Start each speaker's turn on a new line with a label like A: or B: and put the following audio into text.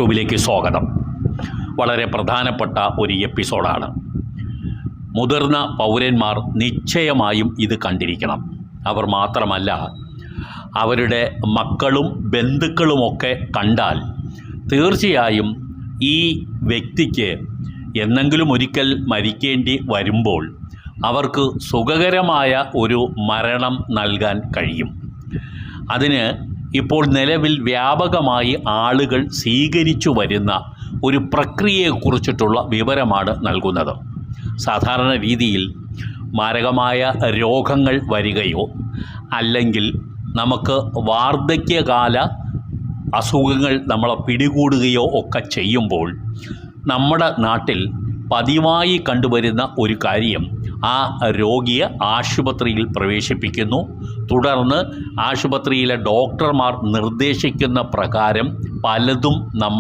A: യൂട്യൂബിലേക്ക് സ്വാഗതം. വളരെ പ്രധാനപ്പെട്ട ഒരു എപ്പിസോഡാണ്. മുതിർന്ന പൗരന്മാർ നിശ്ചയമായും ഇത് കണ്ടിരിക്കണം. അവർ മാത്രമല്ല, അവരുടെ മക്കളും ബന്ധുക്കളുമൊക്കെ കണ്ടാൽ തീർച്ചയായും ഈ വ്യക്തിക്ക് എന്നെങ്കിലും ഒരിക്കൽ മരിക്കേണ്ടി വരുമ്പോൾ അവർക്ക് സുഖകരമായ ഒരു മരണം നൽകാൻ കഴിയും. അതിന് ഇപ്പോൾ നിലവിൽ വ്യാപകമായി ആളുകൾ സ്വീകരിച്ചു വരുന്ന ഒരു പ്രക്രിയയെക്കുറിച്ചിട്ടുള്ള വിവരമാണ് നൽകുന്നത്. സാധാരണ രീതിയിൽ മാരകമായ രോഗങ്ങൾ വരികയോ അല്ലെങ്കിൽ നമുക്ക് വാർദ്ധക്യകാല അസുഖങ്ങൾ നമ്മളെ പിടികൂടുകയോ ഒക്കെ ചെയ്യുമ്പോൾ നമ്മുടെ നാട്ടിൽ പതിവായി കണ്ടുവരുന്ന ഒരു കാര്യം, ആ രോഗിയെ ആശുപത്രിയിൽ പ്രവേശിപ്പിക്കുന്നു. തുടർന്ന് ആശുപത്രിയിലെ ഡോക്ടർമാർ നിർദ്ദേശിക്കുന്ന പ്രകാരം പലതും നമ്മൾ